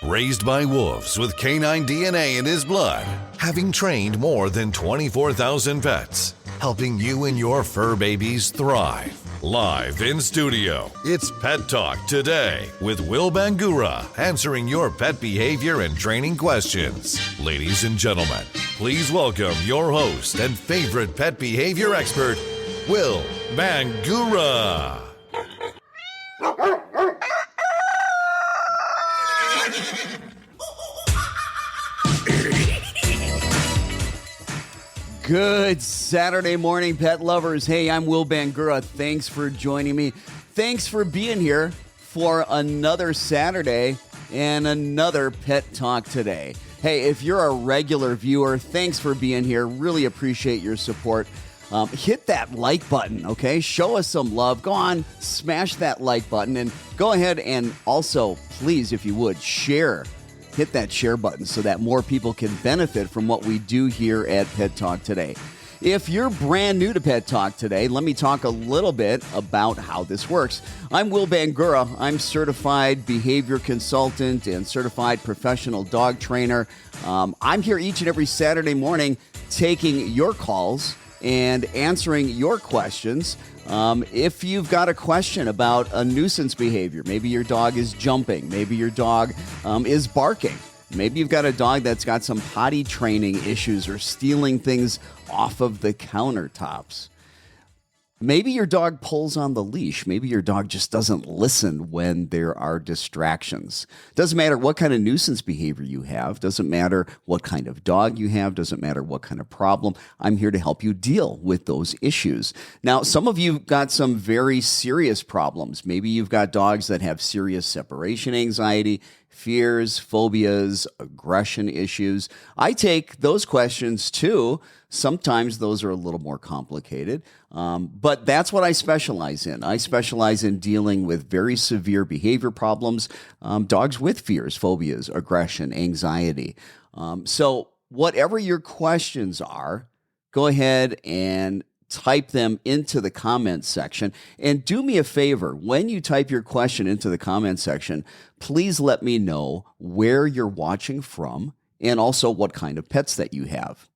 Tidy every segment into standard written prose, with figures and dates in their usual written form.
Raised by wolves with canine DNA in his blood, having trained more than 24,000 pets, helping you and your fur babies thrive. Live in studio, it's Pet Talk Today with Will Bangura, answering your pet behavior and training questions. Ladies and gentlemen, please welcome your host and favorite pet behavior expert, Will Bangura. Good Saturday morning, pet lovers. Hey, I'm Will Bangura. Thanks for joining me. Thanks for being here for another Saturday and another Pet Talk Today. Hey, if you're a regular viewer, thanks for being here. Really appreciate your support. Hit that like button, okay? Show us some love. Go on, smash that like button, and go ahead and also, please, if you would, share. Hit that share button so that more people can benefit from what we do here at Pet Talk Today. If you're brand new to Pet Talk Today, let me talk a little bit about how this works. I'm Will Bangura. I'm certified behavior consultant and certified professional dog trainer. I'm here each and every Saturday morning taking your calls and answering your questions. If you've got a question about a nuisance behavior, maybe your dog is jumping, maybe your dog is barking, maybe you've got a dog that's got some potty training issues or stealing things off of the countertops. Maybe your dog pulls on the leash. Maybe your dog just doesn't listen when there are distractions. Doesn't matter what kind of nuisance behavior you have. Doesn't matter what kind of dog you have. Doesn't matter what kind of problem. I'm here to help you deal with those issues. Now, some of you got some very serious problems. Maybe you've got dogs that have serious separation anxiety, fears, phobias, aggression issues. I take those questions too. Sometimes those are a little more complicated, but that's what I specialize in. I specialize in dealing with very severe behavior problems, dogs with fears, phobias, aggression, anxiety. So whatever your questions are, go ahead and type them into the comments section. And do me a favor, when you type your question into the comments section, please let me know where you're watching from and also what kind of pets that you have.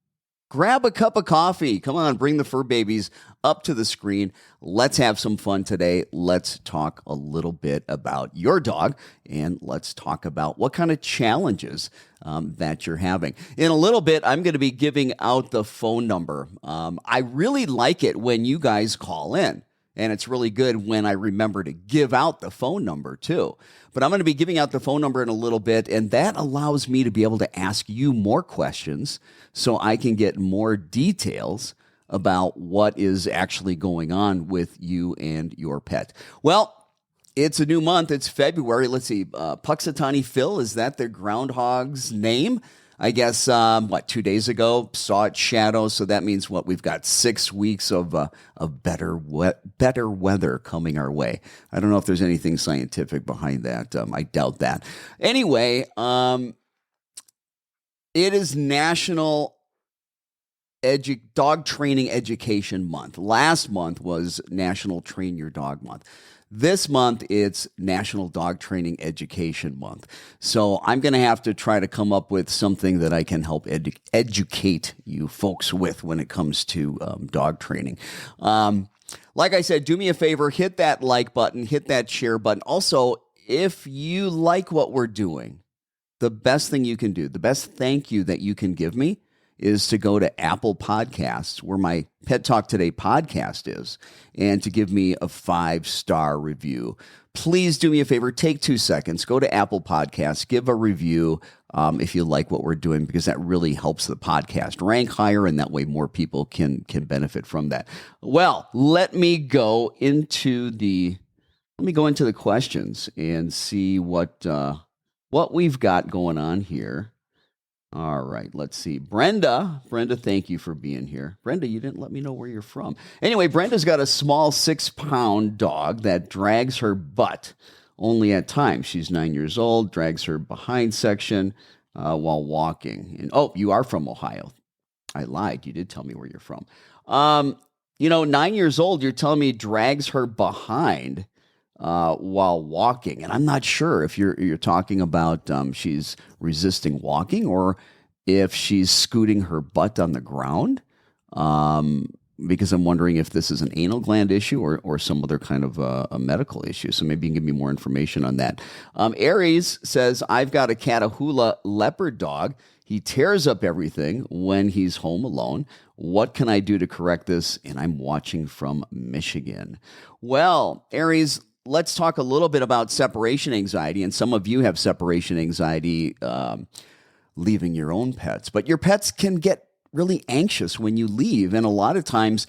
Grab a cup of coffee. Come on, bring the fur babies up to the screen. Let's have some fun today. Let's talk a little bit about your dog, and let's talk about what kind of challenges that you're having. In a little bit, I'm going to be giving out the phone number. I really like it when you guys call in. And it's really good when I remember to give out the phone number too. But I'm going to be giving out the phone number in a little bit, and that allows me to be able to ask you more questions so I can get more details about what is actually going on with you and your pet. Well, it's a new month. It's February. Let's see. Puxatawny Phil, is that the groundhog's name? I guess, 2 days ago, saw its shadow. So that means we've got 6 weeks of better weather coming our way. I don't know if there's anything scientific behind that. I doubt that. Anyway, it is National Dog Training Education Month. Last month was National Train Your Dog Month. This month, it's National Dog Training Education Month. So I'm going to have to try to come up with something that I can help educate you folks with when it comes to dog training. Like I said, do me a favor, hit that like button, hit that share button. Also, if you like what we're doing, the best thing you can do, the best thank you that you can give me is to go to Apple Podcasts, where my Pet Talk Today podcast is, and to give me a 5-star review. Please do me a favor, take 2 seconds, go to Apple Podcasts, give a review if you like what we're doing, because that really helps the podcast rank higher, and that way more people can benefit from that. Well, let me go into the questions and see what we've got going on here. All right, let's see. Brenda, thank you for being here. Brenda, you didn't let me know where you're from. Anyway, Brenda's got a small 6-pound dog that drags her butt only at times. She's 9 years old, drags her behind section while walking. And, oh, you are from Ohio. I lied. You did tell me where you're from. 9 years old, you're telling me drags her behind. while walking. And I'm not sure if you're talking about she's resisting walking or if she's scooting her butt on the ground. Because I'm wondering if this is an anal gland issue or some other kind of a medical issue. So maybe you can give me more information on that. Aries says, I've got a Catahoula leopard dog. He tears up everything when he's home alone. What can I do to correct this? And I'm watching from Michigan. Well, Aries, let's talk a little bit about separation anxiety. And some of you have separation anxiety leaving your own pets. But your pets can get really anxious when you leave. And a lot of times,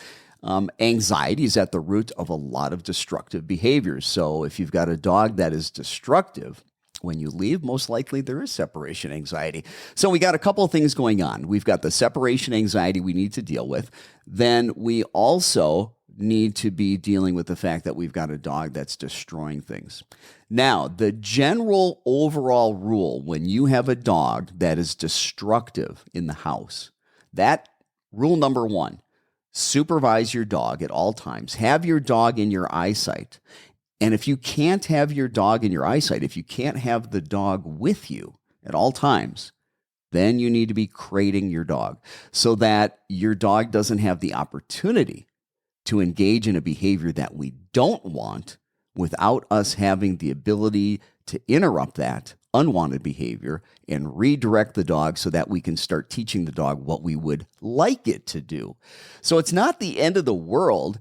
anxiety is at the root of a lot of destructive behaviors. So if you've got a dog that is destructive, when you leave, most likely there is separation anxiety. So we got a couple of things going on. We've got the separation anxiety we need to deal with. Then we also need to be dealing with the fact that we've got a dog that's destroying things. Now, the general overall rule when you have a dog that is destructive in the house, that rule number one, supervise your dog at all times. Have your dog in your eyesight. And if you can't have your dog in your eyesight, if you can't have the dog with you at all times, then you need to be crating your dog so that your dog doesn't have the opportunity to engage in a behavior that we don't want without us having the ability to interrupt that unwanted behavior and redirect the dog so that we can start teaching the dog what we would like it to do. So it's not the end of the world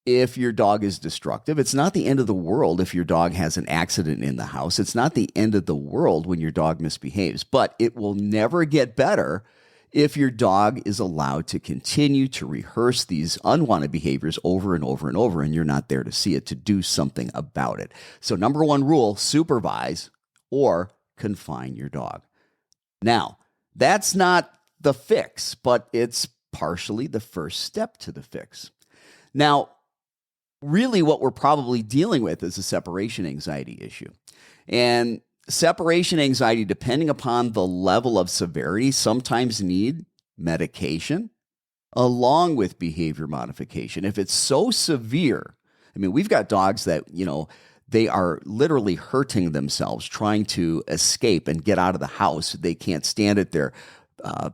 if your dog is destructive. It's not the end of the world if your dog has an accident in the house. It's not the end of the world when your dog misbehaves, but it will never get better if your dog is allowed to continue to rehearse these unwanted behaviors over and over and over, and you're not there to see it, to do something about it. So number one rule, supervise or confine your dog. Now, that's not the fix, but it's partially the first step to the fix. Now, really what we're probably dealing with is a separation anxiety issue. And separation anxiety, depending upon the level of severity, sometimes need medication along with behavior modification. If it's so severe, I mean, we've got dogs that, they are literally hurting themselves trying to escape and get out of the house. They can't stand it. Their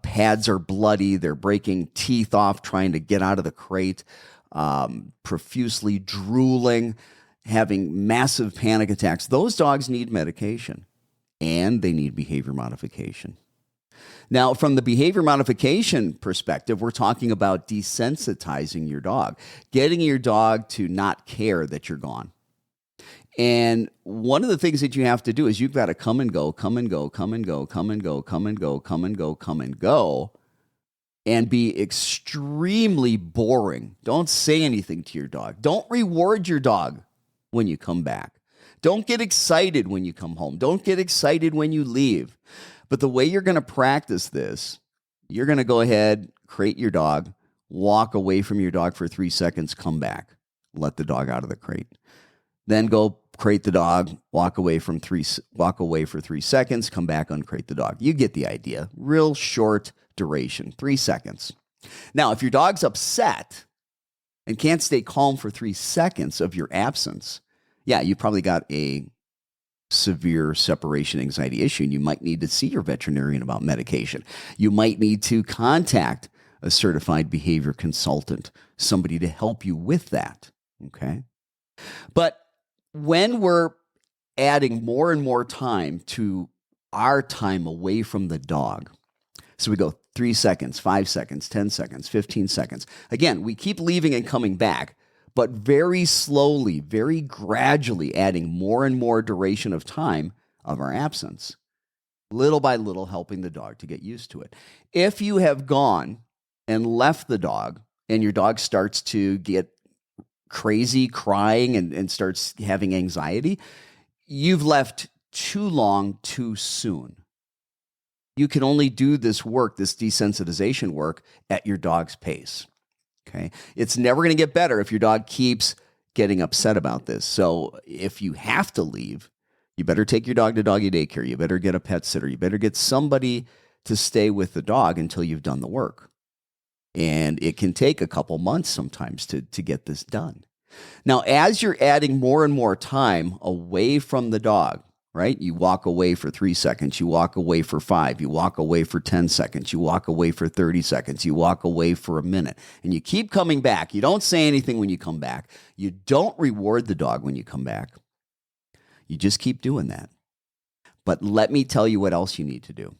pads are bloody. They're breaking teeth off trying to get out of the crate, profusely drooling, having massive panic attacks. Those dogs need medication and they need behavior modification. Now, from the behavior modification perspective, we're talking about desensitizing your dog, getting your dog to not care that you're gone. And one of the things that you have to do is you've got to come and go, come and go, come and go, come and go, come and go, come and go, come and go, and be extremely boring. Don't say anything to your dog. Don't reward your dog when you come back. Don't get excited when you come home. Don't get excited when you leave. But the way you're going to practice this, you're going to go ahead, crate your dog, walk away from your dog for 3 seconds, come back, let the dog out of the crate. Then go crate the dog, walk away for 3 seconds, come back, uncrate the dog. You get the idea. Real short duration, 3 seconds. Now, if your dog's upset and can't stay calm for 3 seconds of your absence, yeah, you probably got a severe separation anxiety issue, and you might need to see your veterinarian about medication. You might need to contact a certified behavior consultant, somebody to help you with that, okay? But when we're adding more and more time to our time away from the dog, so we go 3 seconds, 5 seconds, 10 seconds, 15 seconds. Again, we keep leaving and coming back, but very slowly, very gradually adding more and more duration of time of our absence, little by little helping the dog to get used to it. If you have gone and left the dog and your dog starts to get crazy, crying, and starts having anxiety, you've left too long, too soon. You can only do this work, this desensitization work, at your dog's pace. Okay? It's never going to get better if your dog keeps getting upset about this. So if you have to leave, you better take your dog to doggy daycare. You better get a pet sitter. You better get somebody to stay with the dog until you've done the work. And it can take a couple months sometimes to get this done. Now, as you're adding more and more time away from the dog, right? You walk away for 3 seconds, you walk away for 5, you walk away for 10 seconds, you walk away for 30 seconds, you walk away for a minute, and you keep coming back. You don't say anything when you come back. You don't reward the dog when you come back. You just keep doing that. But let me tell you what else you need to do.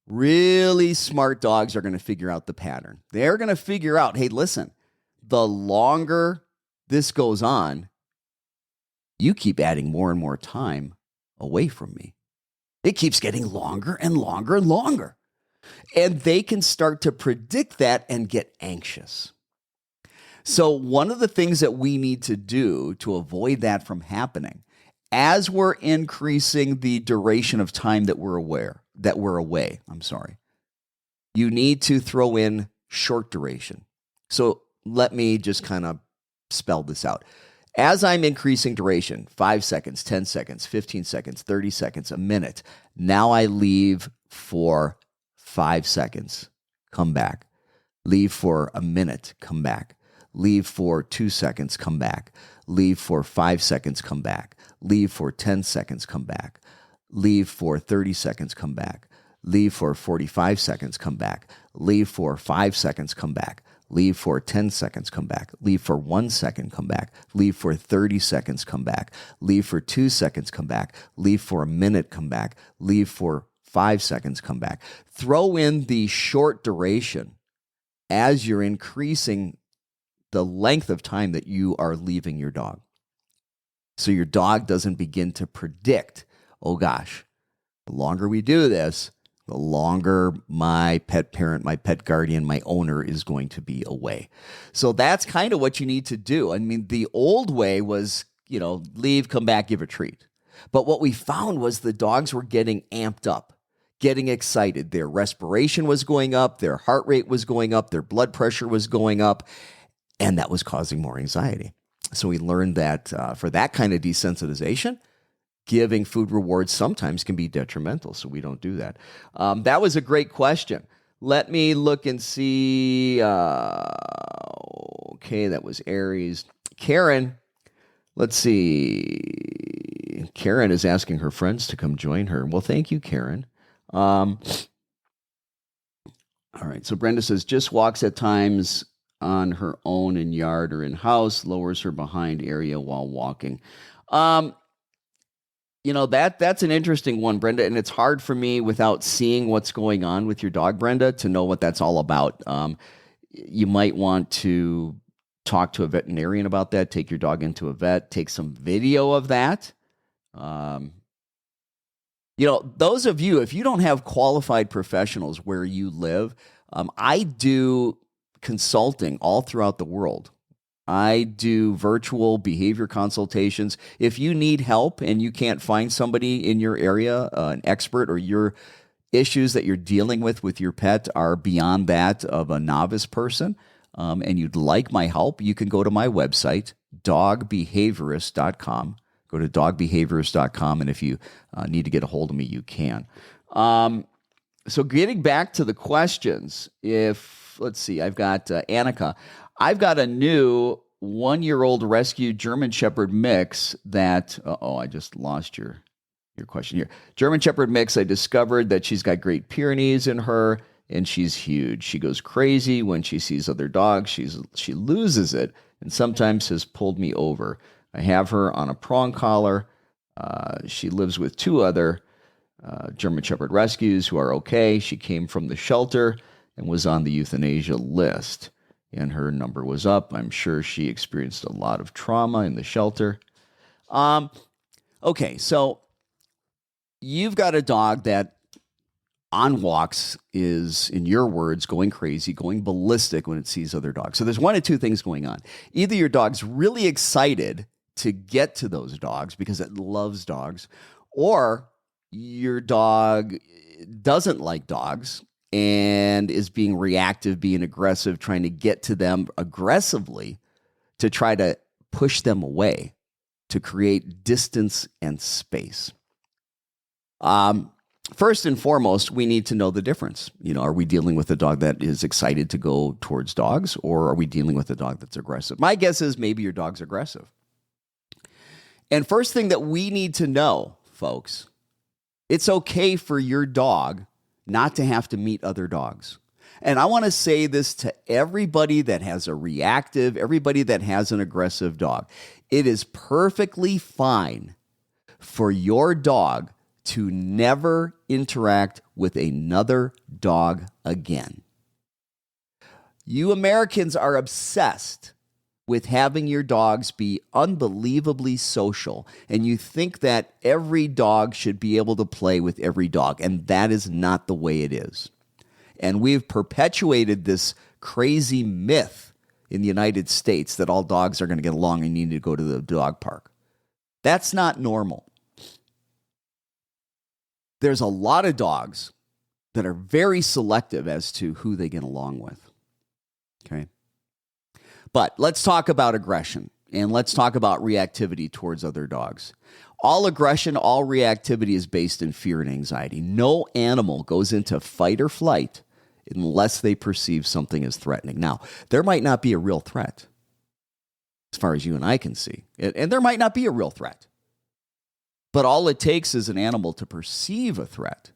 Really smart dogs are going to figure out the pattern. They're going to figure out, hey, listen, the longer this goes on, you keep adding more and more time away from me. It keeps getting longer and longer and longer. And they can start to predict that and get anxious. So one of the things that we need to do to avoid that from happening, as we're increasing the duration of time that we're away, you need to throw in short duration. So let me just kind of spell this out. As I'm increasing duration, 5 seconds, 10 seconds, 15 seconds, 30 seconds, a minute, now I leave for 5 seconds, come back. Leave for a minute, come back. Leave for 2 seconds, come back. Leave for 5 seconds, come back. Leave for 10 seconds, come back. Leave for 30 seconds, come back. Leave for 45 seconds, come back. Leave for 5 seconds, come back. Leave for 10 seconds, come back. Leave for 1 second, come back. Leave for 30 seconds, come back. Leave for 2 seconds, come back. Leave for a minute, come back. Leave for 5 seconds, come back. Throw in the short duration as you're increasing the length of time that you are leaving your dog. So your dog doesn't begin to predict, oh gosh, the longer we do this, the longer my pet parent, my pet guardian, my owner is going to be away. So that's kind of what you need to do. I mean, the old way was, leave, come back, give a treat. But what we found was the dogs were getting amped up, getting excited. Their respiration was going up, their heart rate was going up, their blood pressure was going up, and that was causing more anxiety. So we learned that for that kind of desensitization, giving food rewards sometimes can be detrimental, so we don't do that. That was a great question. Let me look and see. Okay, that was Aries. Karen, let's see. Karen is asking her friends to come join her. Well, thank you, Karen. All right, so Brenda says, just walks at times on her own in yard or in house, lowers her behind area while walking. That's an interesting one, Brenda, and it's hard for me without seeing what's going on with your dog, Brenda, to know what that's all about. You might want to talk to a veterinarian about that, take your dog into a vet, take some video of that. Those of you, if you don't have qualified professionals where you live, I do consulting all throughout the world. I do virtual behavior consultations. If you need help and you can't find somebody in your area, an expert, or your issues that you're dealing with your pet are beyond that of a novice person, and you'd like my help, you can go to my website, dogbehaviorist.com. Go to dogbehaviorist.com, and if you need to get a hold of me, you can. So getting back to the questions, let's see, I've got Annika. I've got a new 1-year-old rescue German Shepherd mix that, I just lost your question here. German Shepherd mix, I discovered that she's got Great Pyrenees in her, and she's huge. She goes crazy when she sees other dogs. She loses it, and sometimes has pulled me over. I have her on a prong collar. She lives with 2 other German Shepherd rescues who are okay. She came from the shelter and was on the euthanasia list, and her number was up. I'm sure she experienced a lot of trauma in the shelter. Okay, so you've got a dog that on walks is, in your words, going crazy, going ballistic when it sees other dogs. So there's one of 2 things going on. Either your dog's really excited to get to those dogs because it loves dogs, or your dog doesn't like dogs and is being reactive, being aggressive, trying to get to them aggressively to try to push them away, to create distance and space. First and foremost, we need to know the difference. Are we dealing with a dog that is excited to go towards dogs, or are we dealing with a dog that's aggressive? My guess is maybe your dog's aggressive. And first thing that we need to know, folks, it's okay for your dog not to have to meet other dogs. And I want to say this to everybody that has a reactive, everybody that has an aggressive dog. It is perfectly fine for your dog to never interact with another dog again. You Americans are obsessed with having your dogs be unbelievably social, and you think that every dog should be able to play with every dog, and that is not the way it is. And we've perpetuated this crazy myth in the United States that all dogs are going to get along and need to go to the dog park. That's not normal. There's a lot of dogs that are very selective as to who they get along with. Okay? But let's talk about aggression, and let's talk about reactivity towards other dogs. All aggression, all reactivity is based in fear and anxiety. No animal goes into fight or flight unless they perceive something as threatening. Now, there might not be a real threat, as far as you and I can see, and there might not be a real threat. But all it takes is an animal to perceive a threat,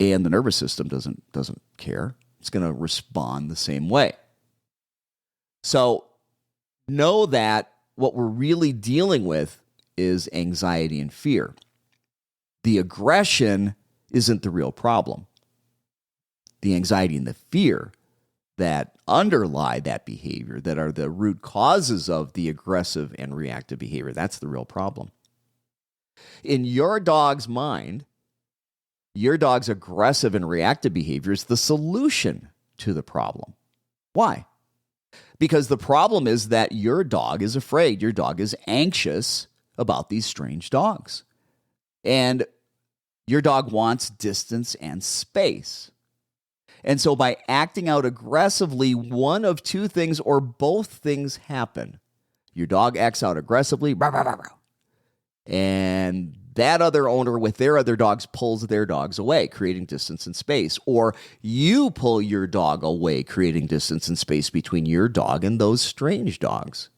and the nervous system doesn't care. It's going to respond the same way. So know that what we're really dealing with is anxiety and fear. The aggression isn't the real problem. The anxiety and the fear that underlie that behavior, that are the root causes of the aggressive and reactive behavior, that's the real problem. In your dog's mind, your dog's aggressive and reactive behavior is the solution to the problem. Why? Because the problem is that your dog is afraid. Your dog is anxious about these strange dogs. And your dog wants distance and space. And so by acting out aggressively, one of two things or both things happen. Your dog acts out aggressively, and that other owner with their other dogs pulls their dogs away, creating distance and space. Or you pull your dog away, creating distance and space between your dog and those strange dogs.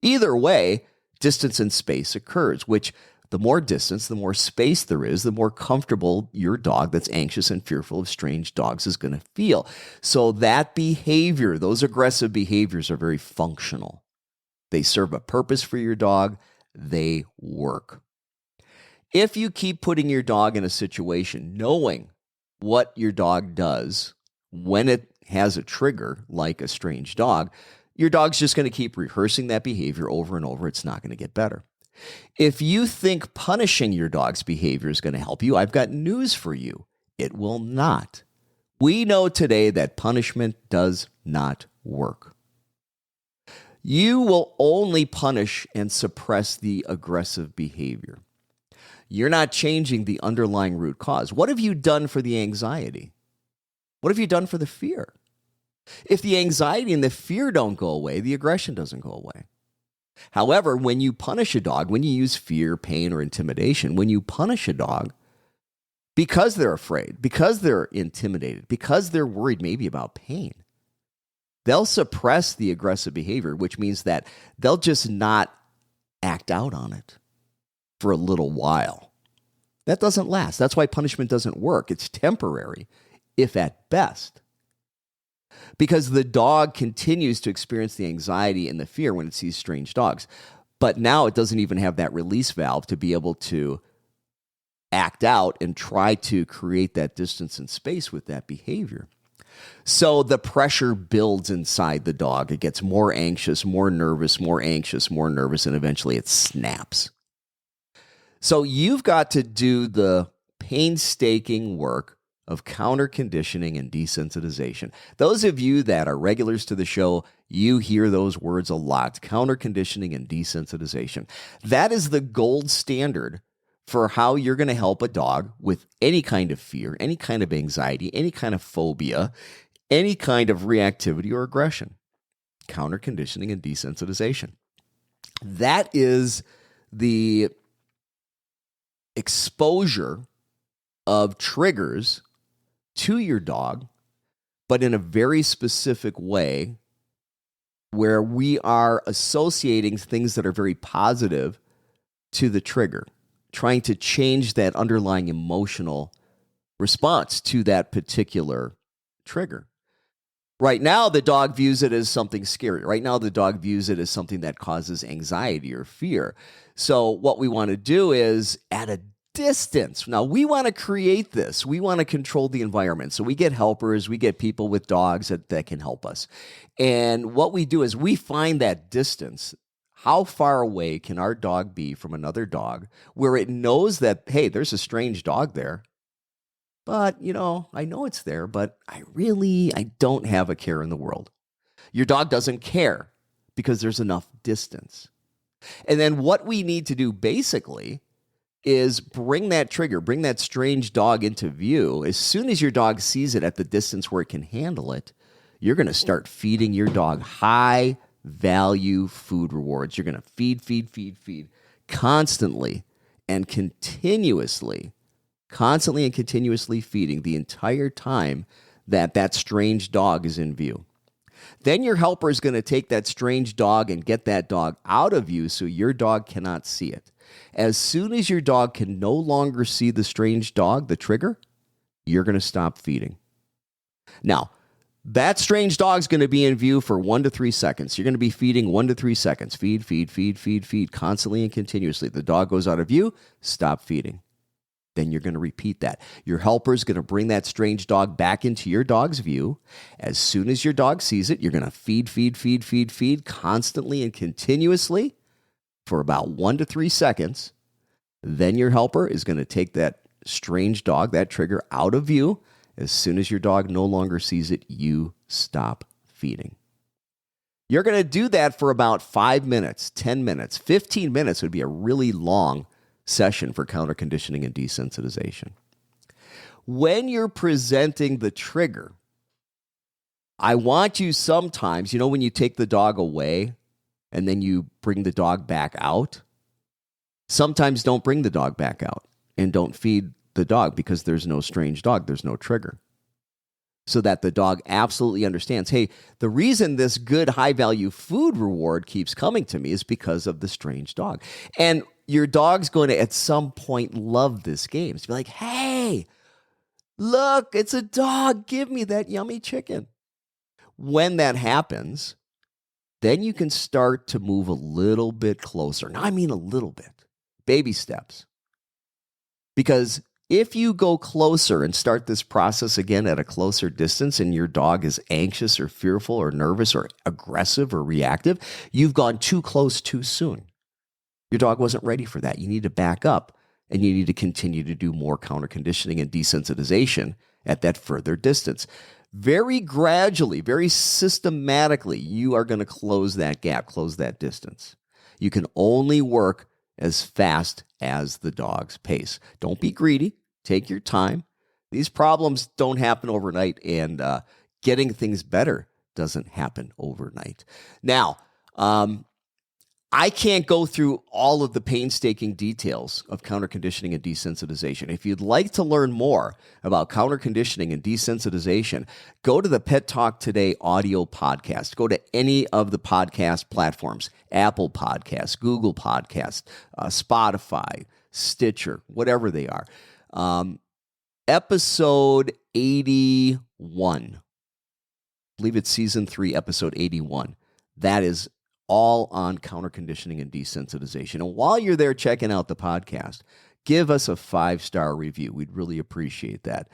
Either way, distance and space occurs, which the more distance, the more space there is, the more comfortable your dog that's anxious and fearful of strange dogs is going to feel. So that behavior, those aggressive behaviors are very functional. They serve a purpose for your dog. They work. If you keep putting your dog in a situation knowing what your dog does when it has a trigger, like a strange dog, your dog's just going to keep rehearsing that behavior over and over. It's not going to get better. If you think punishing your dog's behavior is going to help you, I've got news for you. It will not. We know today that punishment does not work. You will only punish and suppress the aggressive behavior. You're not changing the underlying root cause. What have you done for the anxiety? What have you done for the fear? If the anxiety and the fear don't go away, the aggression doesn't go away. However, when you punish a dog, when you use fear, pain, or intimidation, when you punish a dog, because they're afraid, because they're intimidated, because they're worried maybe about pain, they'll suppress the aggressive behavior, which means that they'll just not act out on it for a little while. That doesn't last. That's why punishment doesn't work. It's temporary, if at best. Because the dog continues to experience the anxiety and the fear when it sees strange dogs. But now it doesn't even have that release valve to be able to act out and try to create that distance and space with that behavior. So the pressure builds inside the dog. It gets more anxious, more nervous, more anxious, more nervous, and eventually it snaps. So you've got to do the painstaking work of counter conditioning and desensitization. Those of you that are regulars to the show, you hear those words a lot, counter conditioning and desensitization. That is the gold standard for how you're going to help a dog with any kind of fear, any kind of anxiety, any kind of phobia, any kind of reactivity or aggression. Counter conditioning and desensitization. That is the exposure of triggers to your dog, but in a very specific way where we are associating things that are very positive to the trigger, trying to change that underlying emotional response to that particular trigger. Right now, the dog views it as something scary. Right now, the dog views it as something that causes anxiety or fear. So what we want to do is at a distance. Now, we want to create this. We want to control the environment. So we get helpers. We get people with dogs that can help us. And what we do is we find that distance. How far away can our dog be from another dog where it knows that, hey, there's a strange dog there. But, I know it's there, but I don't have a care in the world. Your dog doesn't care because there's enough distance. And then what we need to do basically is bring that trigger, bring that strange dog into view. As soon as your dog sees it at the distance where it can handle it, you're going to start feeding your dog high value food rewards. You're going to feed constantly and continuously feeding the entire time that strange dog is in view. Then your helper is going to take that strange dog and get that dog out of view so your dog cannot see it. As soon as your dog can no longer see the strange dog, the trigger, you're going to stop feeding. Now, that strange dog is going to be in view for 1 to 3 seconds. You're going to be feeding 1 to 3 seconds. Feed, constantly and continuously. The dog goes out of view, stop feeding. Then you're going to repeat that. Your helper is going to bring that strange dog back into your dog's view. As soon as your dog sees it, you're going to feed constantly and continuously for about 1 to 3 seconds. Then your helper is going to take that strange dog, that trigger, out of view. As soon as your dog no longer sees it, you stop feeding. You're going to do that for about 5 minutes, 10 minutes, 15 minutes would be a really long session for counter conditioning and desensitization. When you're presenting the trigger, I want you sometimes, when you take the dog away and then you bring the dog back out, sometimes don't bring the dog back out and don't feed the dog because there's no strange dog, there's no trigger. So that the dog absolutely understands, hey, the reason this good high-value food reward keeps coming to me is because of the strange dog. And your dog's going to, at some point, love this game. It's be like, hey, look, it's a dog. Give me that yummy chicken. When that happens, then you can start to move a little bit closer. Now, I mean a little bit. Baby steps. Because if you go closer and start this process again at a closer distance and your dog is anxious or fearful or nervous or aggressive or reactive, you've gone too close too soon. Your dog wasn't ready for that. You need to back up and you need to continue to do more counter conditioning and desensitization at that further distance. Very gradually, very systematically, you are going to close that gap, close that distance. You can only work as fast as the dog's pace. Don't be greedy. Take your time. These problems don't happen overnight, and getting things better doesn't happen overnight. Now, I can't go through all of the painstaking details of counter conditioning and desensitization. If you'd like to learn more about counter conditioning and desensitization, go to the Pet Talk Today audio podcast. Go to any of the podcast platforms, Apple Podcasts, Google Podcasts, Spotify, Stitcher, whatever they are. Episode 81. I believe it's season 3, episode 81. That is all on counter conditioning and desensitization. And while you're there checking out the podcast, give us a 5-star review. We'd really appreciate that.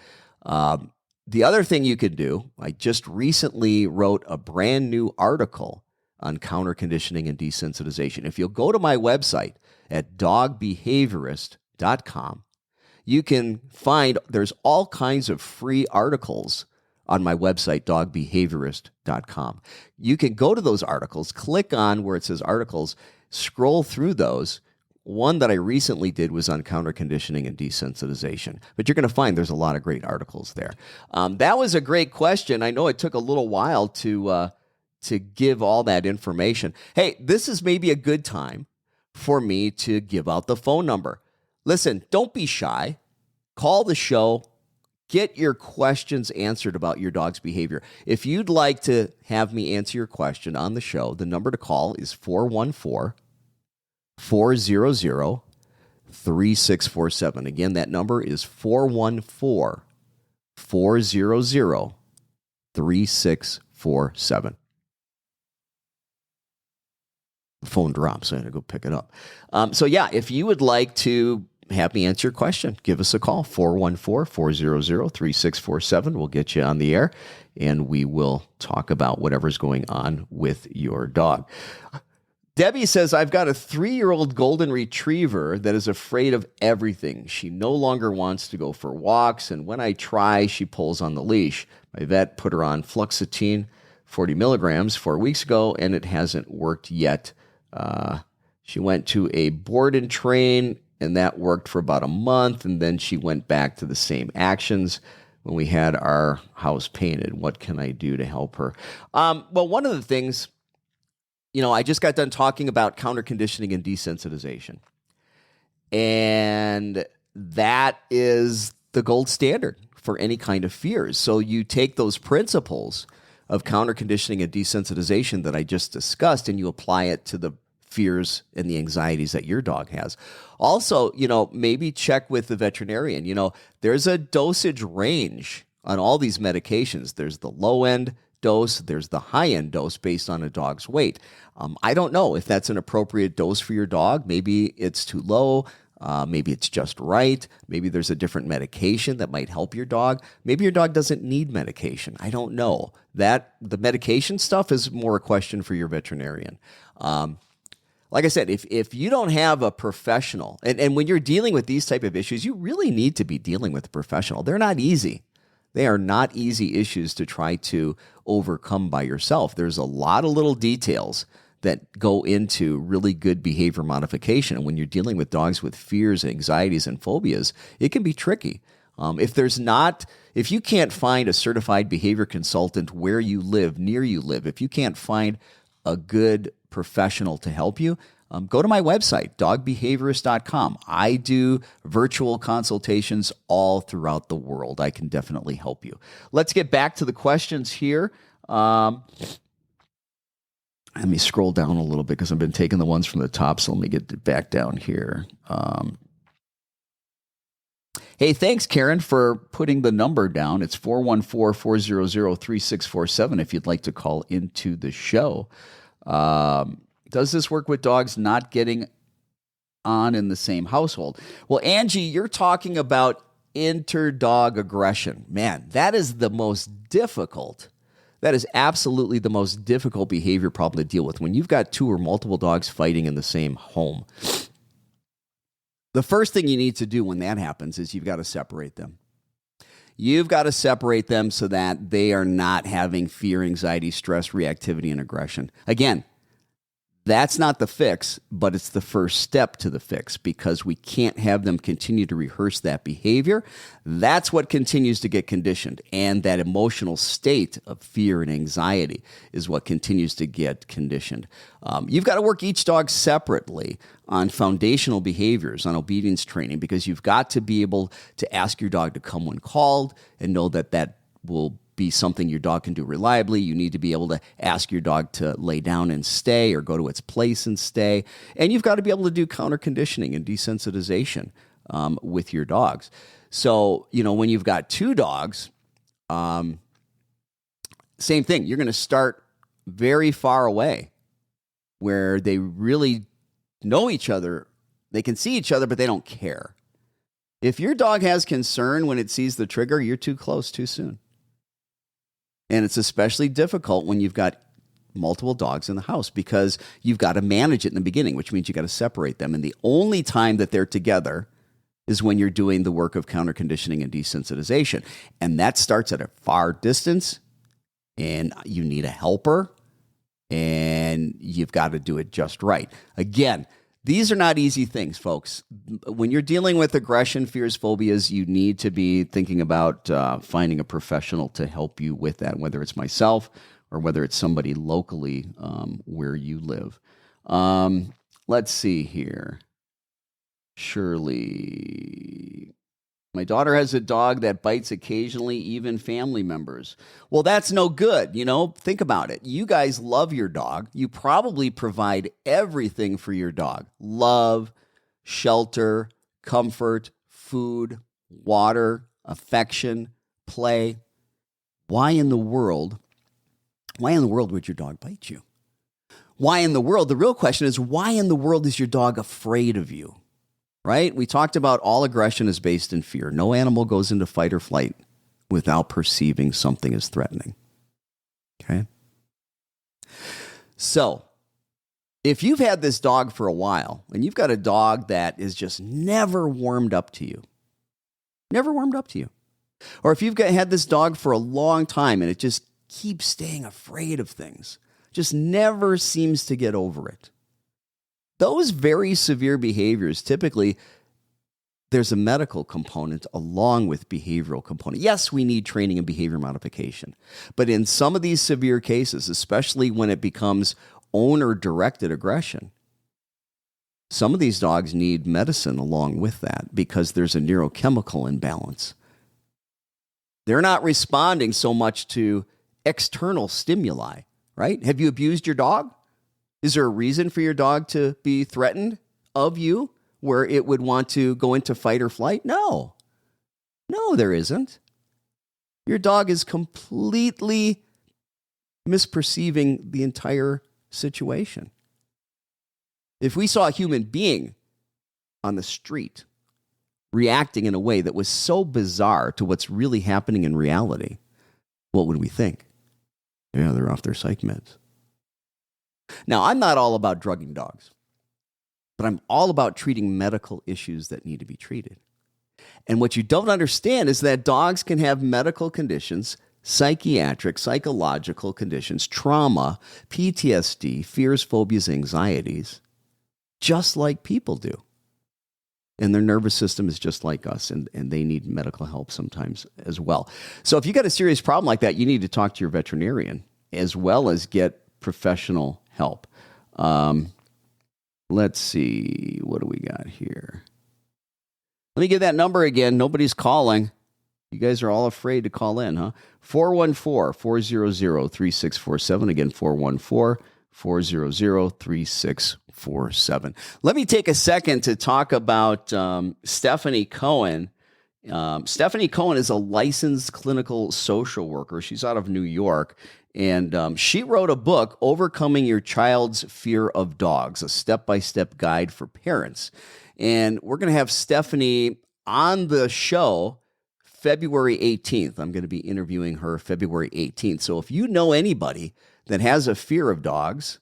The other thing you could do, I just recently wrote a brand new article on counter conditioning and desensitization. If you'll go to my website at dogbehaviorist.com, you can find there's all kinds of free articles on my website, dogbehaviorist.com. You can go to those articles, click on where it says articles, scroll through those. One that I recently did was on counter conditioning and desensitization. But you're going to find there's a lot of great articles there. That was a great question. I know it took a little while to give all that information. Hey, this is maybe a good time for me to give out the phone number. Listen, don't be shy. call the show. Get your questions answered about your dog's behavior. If you'd like to have me answer your question on the show, the number to call is 414-400-3647. Again, that number is 414-400-3647. The phone drops, so I had to go pick it up. If you would like to have me answer your question, give us a call, 414-400-3647. We'll get you on the air, and we will talk about whatever's going on with your dog. Debbie says, I've got a 3-year-old golden retriever that is afraid of everything. She no longer wants to go for walks, and when I try, she pulls on the leash. My vet put her on fluoxetine, 40 milligrams, 4 weeks ago, and it hasn't worked yet. She went to a board and train, and that worked for about a month, and then she went back to the same actions when we had our house painted. What can I do to help her? One of the things, I just got done talking about counter conditioning and desensitization, and that is the gold standard for any kind of fears. So you take those principles of counter conditioning and desensitization that I just discussed, and you apply it to the fears and the anxieties that your dog has. Also, maybe check with the veterinarian. There's a dosage range on all these medications. There's the low end dose, there's the high end dose based on a dog's weight. I don't know if that's an appropriate dose for your dog. Maybe it's too low. Maybe it's just right. Maybe there's a different medication that might help your dog. Maybe your dog doesn't need medication. I don't know. That the medication stuff is more a question for your veterinarian. Like I said, if you don't have a professional, and when you're dealing with these type of issues, you really need to be dealing with a professional. They're not easy. They are not easy issues to try to overcome by yourself. There's a lot of little details that go into really good behavior modification. And when you're dealing with dogs with fears, anxieties, and phobias, it can be tricky. If you can't find a certified behavior consultant where you live, near you live, if you can't find a good professional to help you, go to my website, dogbehaviorist.com. I do virtual consultations all throughout the world. I can definitely help you. Let's get back to the questions here. Let me scroll down a little bit because I've been taking the ones from the top, so let me get back down here. Hey, thanks, Karen, for putting the number down. It's 414-400-3647 if you'd like to call into the show. Does this work with dogs not getting on in the same household? Well, Angie, you're talking about inter-dog aggression. Man, that is the most difficult. That is absolutely the most difficult behavior problem to deal with. When you've got 2 or multiple dogs fighting in the same home, the first thing you need to do when that happens is you've got to separate them. You've got to separate them so that they are not having fear, anxiety, stress, reactivity, and aggression. Again, that's not the fix, but it's the first step to the fix because we can't have them continue to rehearse that behavior. That's what continues to get conditioned. And that emotional state of fear and anxiety is what continues to get conditioned. You've got to work each dog separately on foundational behaviors, on obedience training, because you've got to be able to ask your dog to come when called and know that that will be something your dog can do reliably. You need to be able to ask your dog to lay down and stay or go to its place and stay. And you've got to be able to do counter conditioning and desensitization with your dogs. So, when you've got 2 dogs, same thing. You're going to start very far away where they really know each other. They can see each other, but they don't care. If your dog has concern when it sees the trigger, you're too close too soon. And it's especially difficult when you've got multiple dogs in the house because you've got to manage it in the beginning, which means you got to separate them. And the only time that they're together is when you're doing the work of counter conditioning and desensitization. And that starts at a far distance, and you need a helper, and you've got to do it just right. Again, these are not easy things, folks. When you're dealing with aggression, fears, phobias, you need to be thinking about finding a professional to help you with that, whether it's myself or whether it's somebody locally where you live. Let's see here. Shirley. My daughter has a dog that bites occasionally, even family members. Well, that's no good. Think about it. You guys love your dog. You probably provide everything for your dog: love, shelter, comfort, food, water, affection, play. Why in the world would your dog bite you? Why in the world? The real question is, why in the world is your dog afraid of you? Right? We talked about all aggression is based in fear. No animal goes into fight or flight without perceiving something as threatening. Okay? So, if you've had this dog for a while and you've got a dog that is just never warmed up to you, or if you've had this dog for a long time and it just keeps staying afraid of things, just never seems to get over it, those very severe behaviors, typically, there's a medical component along with behavioral component. Yes, we need training and behavior modification. But in some of these severe cases, especially when it becomes owner-directed aggression, some of these dogs need medicine along with that because there's a neurochemical imbalance. They're not responding so much to external stimuli, right? Have you abused your dog? Is there a reason for your dog to be threatened of you where it would want to go into fight or flight? No, there isn't. Your dog is completely misperceiving the entire situation. If we saw a human being on the street reacting in a way that was so bizarre to what's really happening in reality, what would we think? Yeah, they're off their psych meds. Now, I'm not all about drugging dogs, but I'm all about treating medical issues that need to be treated. And what you don't understand is that dogs can have medical conditions, psychiatric, psychological conditions, trauma, PTSD, fears, phobias, anxieties, just like people do. And their nervous system is just like us, and they need medical help sometimes as well. So if you got a serious problem like that, you need to talk to your veterinarian as well as get professional help. Let's see. What do we got here? Let me give that number again. Nobody's calling. You guys are all afraid to call in, huh? 414-400-3647. Again, 414-400-3647. Let me take a second to talk about Stephanie Cohen. Stephanie Cohen is a licensed clinical social worker. She's out of New York. And she wrote a book, Overcoming Your Child's Fear of Dogs, a step-by-step guide for parents. And we're going to have Stephanie on the show February 18th. I'm going to be interviewing her February 18th. So if you know anybody that has a fear of dogs,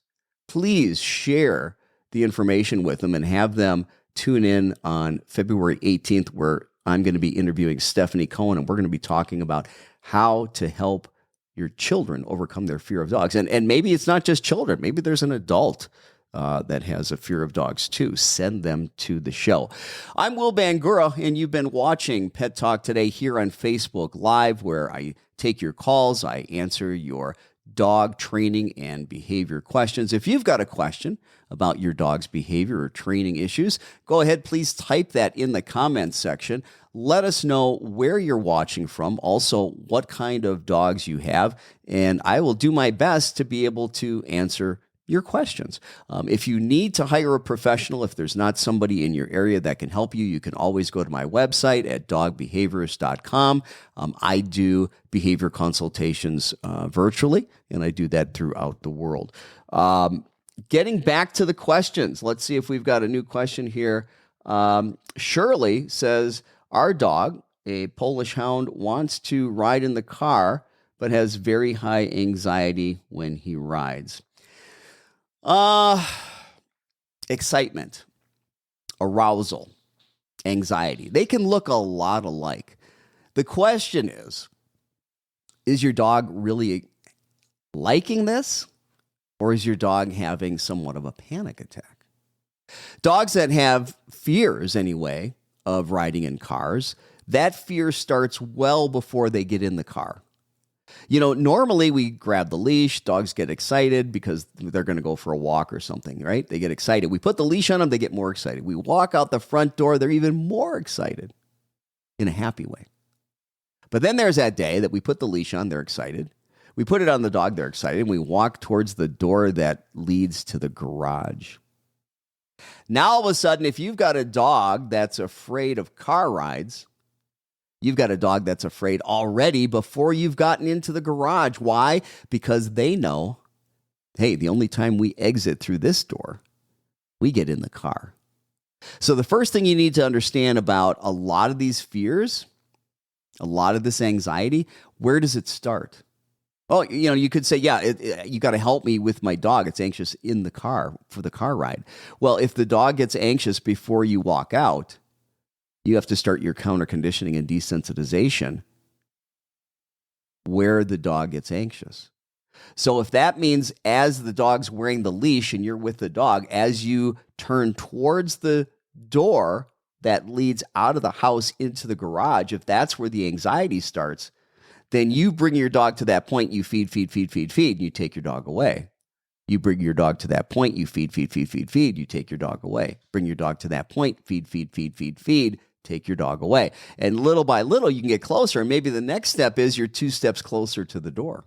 please share the information with them and have them tune in on February 18th, where I'm going to be interviewing Stephanie Cohen, and we're going to be talking about how to help your children overcome their fear of dogs. And maybe it's not just children. Maybe there's an adult that has a fear of dogs too. Send them to the show. I'm Will Bangura, and you've been watching Pet Talk Today here on Facebook Live, where I take your calls. I answer your dog training and behavior questions. If you've got a question about your dog's behavior or training issues, go ahead, please type that in the comments section. Let us know where you're watching from, also what kind of dogs you have, and I will do my best to be able to answer your questions. If you need to hire a professional, if there's not somebody in your area that can help you, you can always go to my website at dogbehaviorist.com. I do behavior consultations virtually, and I do that throughout the world. Getting back to the questions, let's see if we've got a new question here. Shirley says, our dog, a Polish hound, wants to ride in the car, but has very high anxiety when he rides. Excitement, arousal, anxiety. They can look a lot alike. The question is your dog really liking this, or is your dog having somewhat of a panic attack? Dogs that have fears, anyway, of riding in cars, that fear starts well before they get in the car. You know, normally we grab the leash, dogs get excited because they're going to go for a walk or something, right? They get excited. We put the leash on them, they get more excited. We walk out the front door, they're even more excited. in a happy way. But then there's that day that we put the leash on, they're excited. We put it on the dog, they're excited, and we walk towards the door that leads to the garage. Now, all of a sudden, if you've got a dog that's afraid of car rides, you've got a dog that's afraid already before you've gotten into the garage. Why? Because they know, hey, the only time we exit through this door, we get in the car. So the first thing you need to understand about a lot of these fears, a lot of this anxiety, where does it start? Oh, you could say, you got to help me with my dog. It's anxious in the car for the car ride. Well, if the dog gets anxious before you walk out, you have to start your counter conditioning and desensitization where the dog gets anxious. So if that means as the dog's wearing the leash and you're with the dog, as you turn towards the door that leads out of the house into the garage, if that's where the anxiety starts, then you bring your dog to that point, you feed, and you take your dog away. You bring your dog to that point, you feed, you take your dog away. Bring your dog to that point, feed, take your dog away. And little by little, you can get closer. And maybe the next step is you're 2 steps closer to the door.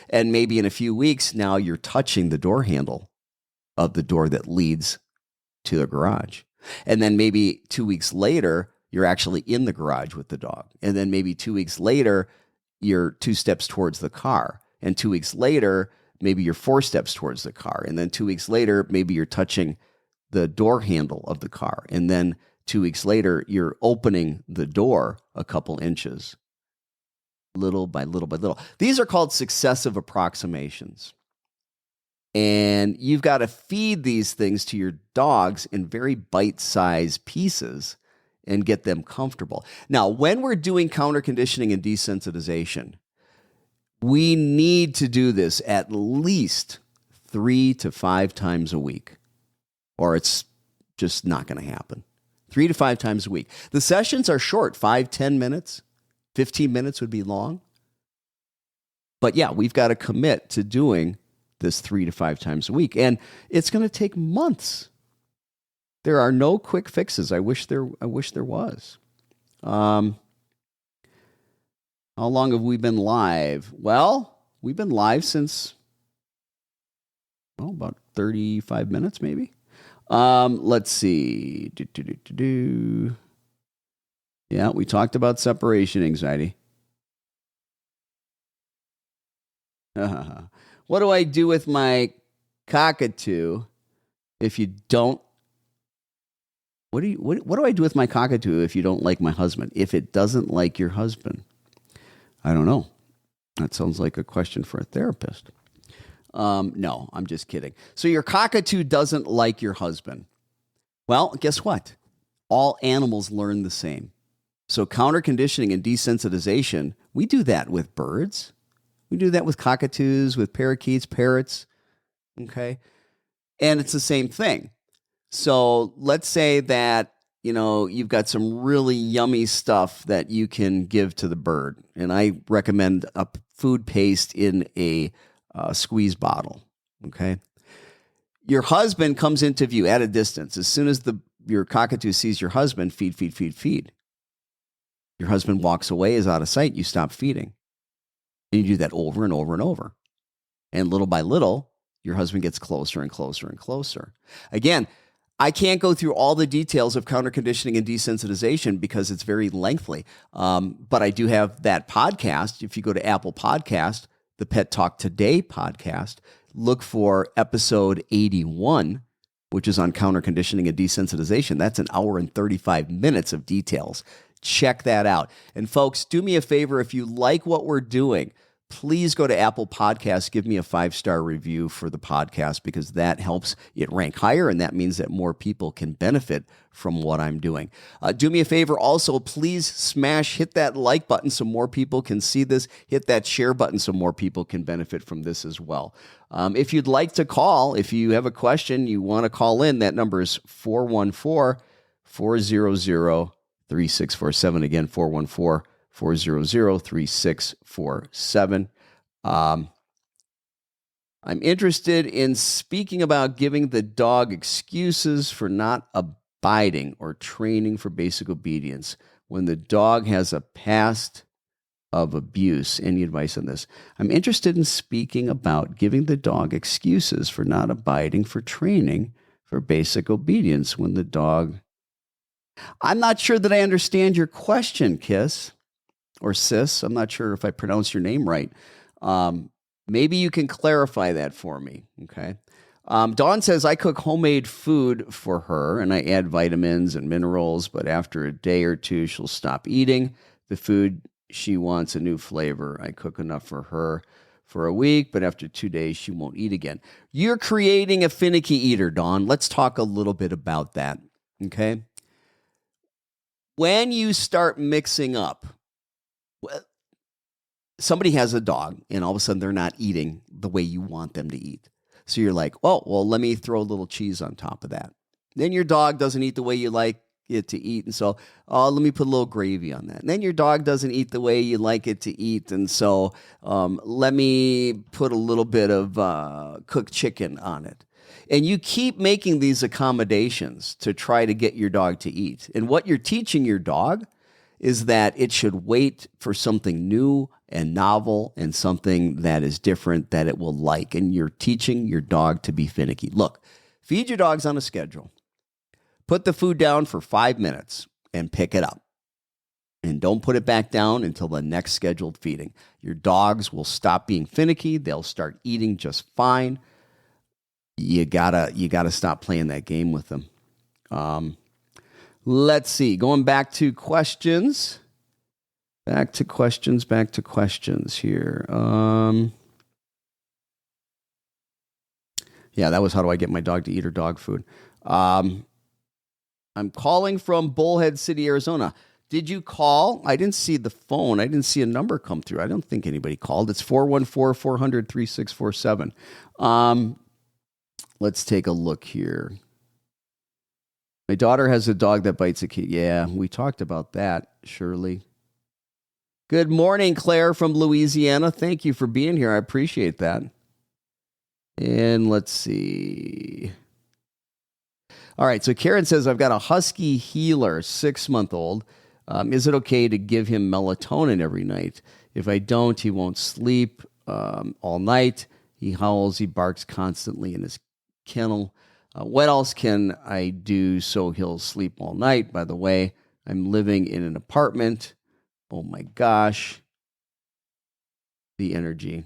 And maybe in a few weeks, now you're touching the door handle of the door that leads to the garage. And then maybe 2 weeks later, you're actually in the garage with the dog. And then maybe 2 weeks later, you're 2 steps towards the car. And 2 weeks later, maybe you're 4 steps towards the car. And then 2 weeks later, maybe you're touching the door handle of the car. And then 2 weeks later, you're opening the door a couple inches, little by little by little. These are called successive approximations. And you've got to feed these things to your dogs in very bite-sized pieces and get them comfortable. Now, when we're doing counter conditioning and desensitization, we need to do this at least 3 to 5 times a week, or it's just not going to happen. 3 to 5 times a week. The sessions are short, 5-10 minutes. 15 minutes would be long. But yeah, we've got to commit to doing this 3 to 5 times a week. And it's going to take months. There are no quick fixes. I wish there was. How long have we been live? Well, we've been live since about 35 minutes maybe. Let's see. Yeah, we talked about separation anxiety. What do I do with my cockatoo if you don't? What do I do with my cockatoo if you don't like my husband? If it doesn't like your husband? I don't know. That sounds like a question for a therapist. No, I'm just kidding. So your cockatoo doesn't like your husband. Well, guess what? All animals learn the same. So counter conditioning and desensitization, we do that with birds. We do that with cockatoos, with parakeets, parrots. Okay. And it's the same thing. So let's say that, you've got some really yummy stuff that you can give to the bird. And I recommend a food paste in a squeeze bottle. Okay. Your husband comes into view at a distance. As soon as your cockatoo sees your husband, feed. Your husband walks away, is out of sight. You stop feeding. And you do that over and over and over. And little by little, your husband gets closer and closer and closer. Again, I can't go through all the details of counter conditioning and desensitization because it's very lengthy. But I do have that podcast. If you go to Apple Podcast, the Pet Talk Today podcast, look for episode 81, which is on counter conditioning and desensitization. That's an hour and 35 minutes of details. Check that out. And folks, do me a favor. If you like what we're doing, please go to Apple Podcasts, give me a 5-star review for the podcast because that helps it rank higher, and that means that more people can benefit from what I'm doing. Do me a favor also, please hit that like button so more people can see this. Hit that share button so more people can benefit from this as well. If you'd like to call, if you have a question, you want to call in, that number is 414-400-3647. Again, 414-400-3647. I'm interested in speaking about giving the dog excuses for not abiding or training for basic obedience when the dog has a past of abuse. Any advice on this? I'm interested in speaking about giving the dog excuses for not abiding for training for basic obedience when the dog... I'm not sure that I understand your question, Kiss or Sis. I'm not sure if I pronounced your name right. Maybe you can clarify that for me, okay? Dawn says, I cook homemade food for her and I add vitamins and minerals, but after a day or two, she'll stop eating the food. She wants a new flavor. I cook enough for her for a week, but after 2 days, she won't eat again. You're creating a finicky eater, Dawn. Let's talk a little bit about that, okay? When you start mixing up, somebody has a dog, and all of a sudden they're not eating the way you want them to eat. So you're like, oh, well, let me throw a little cheese on top of that. Then your dog doesn't eat the way you like it to eat. And so, let me put a little gravy on that. And then your dog doesn't eat the way you like it to eat. And so let me put a little bit of cooked chicken on it. And you keep making these accommodations to try to get your dog to eat. And what you're teaching your dog is that it should wait for something new and novel and something that is different that it will like. And you're teaching your dog to be finicky. Look, feed your dogs on a schedule. Put the food down for 5 minutes and pick it up. And don't put it back down until the next scheduled feeding. Your dogs will stop being finicky. They'll start eating just fine. You gotta stop playing that game with them. Let's see. Going back to questions. Back to questions here. Yeah, that was how do I get my dog to eat her dog food. I'm calling from Bullhead City, Arizona. Did you call? I didn't see the phone. I didn't see a number come through. I don't think anybody called. It's 414-400-3647. Let's take a look here. My daughter has a dog that bites a kid. Yeah, we talked about that, Shirley. Good morning, Claire from Louisiana. Thank you for being here. I appreciate that. And let's see. All right, so Karen says, I've got a Husky Healer, 6-month-old. Is it okay to give him melatonin every night? If I don't, he won't sleep all night. He howls, he barks constantly in his kennel. What else can I do so he'll sleep all night? By the way, I'm living in an apartment. Oh my gosh. The energy.